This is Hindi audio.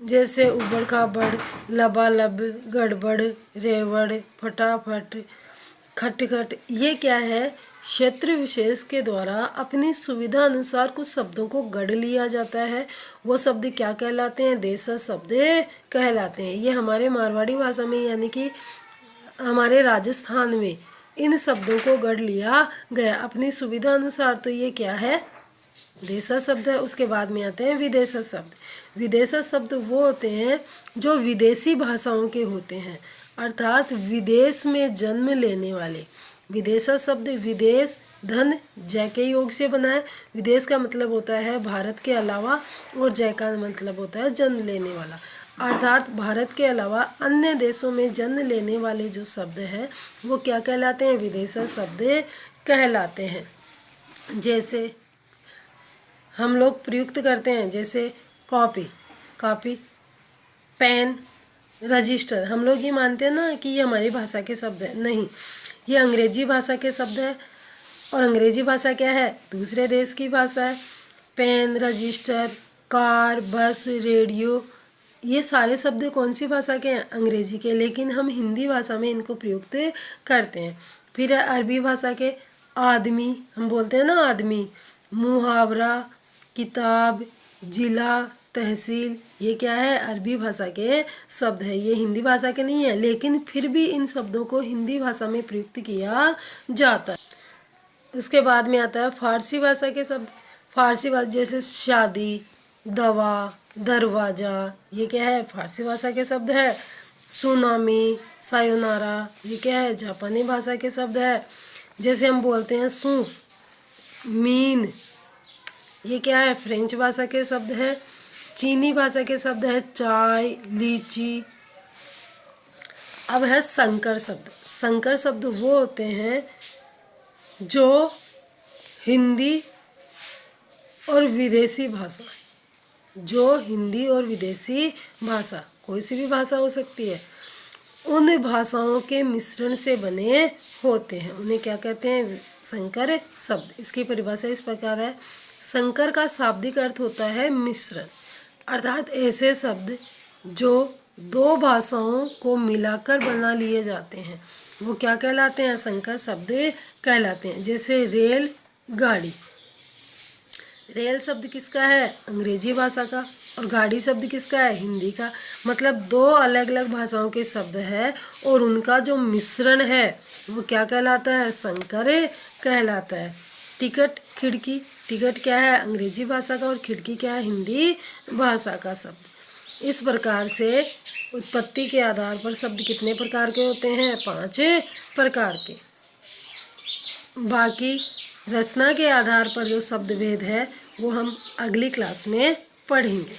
जैसे उबड़ खाबड़, लबालब, गड़बड़, रेवड़, फटाफट, खटखट। ये क्या है? क्षेत्र विशेष के द्वारा अपनी सुविधा अनुसार कुछ शब्दों को गढ़ लिया जाता है। वो शब्द क्या कहलाते हैं? देशज शब्द कहलाते हैं। ये हमारे मारवाड़ी भाषा में यानी कि हमारे राजस्थान में इन शब्दों को गढ़ लिया गया अपनी सुविधा अनुसार। तो ये क्या है? देशज शब्द है। उसके बाद में आते हैं विदेशज शब्द। विदेशज शब्द वो होते हैं जो विदेशी भाषाओं के होते हैं, अर्थात विदेश में जन्म लेने वाले। विदेशज शब्द विदेश धन जय के योग से बना है। विदेश का मतलब होता है भारत के अलावा और जय का मतलब होता है जन्म लेने वाला, अर्थात भारत के अलावा अन्य देशों में जन्म लेने वाले जो शब्द हैं वो क्या कहलाते हैं? विदेशज शब्द कहलाते हैं। जैसे हम लोग प्रयुक्त करते हैं, जैसे कॉपी, पेन, रजिस्टर। हम लोग ये मानते हैं ना कि ये हमारी भाषा के शब्द है, नहीं, ये अंग्रेजी भाषा के शब्द है। और अंग्रेजी भाषा क्या है? दूसरे देश की भाषा है। पेन, रजिस्टर, कार, बस, रेडियो, ये सारे शब्द कौन सी भाषा के हैं? अंग्रेजी के। लेकिन हम हिंदी भाषा में इनको प्रयुक्त करते हैं। फिर है अरबी भाषा के आदमी, हम बोलते हैं ना आदमी, मुहावरा, किताब, जिला, तहसील, ये क्या है? अरबी भाषा के शब्द है। ये हिंदी भाषा के नहीं है, लेकिन फिर भी इन शब्दों को हिंदी भाषा में प्रयुक्त किया जाता है। उसके बाद में आता है फारसी भाषा के शब्द। फारसी भाषा जैसे शादी, दवा, दरवाजा, ये क्या है? फारसी भाषा के शब्द है। सुनामी, सायोनारा, ये क्या है? जापानी भाषा के शब्द है। जैसे हम बोलते हैं सूप, मीन, ये क्या है? फ्रेंच भाषा के शब्द है। चीनी भाषा के शब्द है चाय, लीची। अब है संकर शब्द। संकर शब्द वो होते हैं जो हिंदी और विदेशी भाषा, जो हिंदी और विदेशी भाषा, कोई सी भी भाषा हो सकती है, उन भाषाओं के मिश्रण से बने होते हैं, उन्हें क्या कहते हैं? संकर शब्द। इसकी परिभाषा इस प्रकार है, संकर का शाब्दिक अर्थ होता है मिश्रण, अर्थात ऐसे शब्द जो दो भाषाओं को मिलाकर बना लिए जाते हैं, वो क्या कहलाते हैं? संकर शब्द कहलाते हैं। जैसे रेल गाड़ी, रेल शब्द किसका है? अंग्रेजी भाषा का, और गाड़ी शब्द किसका है? हिंदी का। मतलब दो अलग अलग भाषाओं के शब्द है और उनका जो मिश्रण है वो क्या कहलाता है? संकर कहलाता है। टिकट, खिड़की, टिकट क्या है? अंग्रेजी भाषा का, और खिड़की क्या है? हिंदी भाषा का शब्द। इस प्रकार से उत्पत्ति के आधार पर शब्द कितने प्रकार के होते हैं? 5 प्रकार के। बाकी रचना के आधार पर जो शब्द भेद है वो हम अगली क्लास में पढ़ेंगे।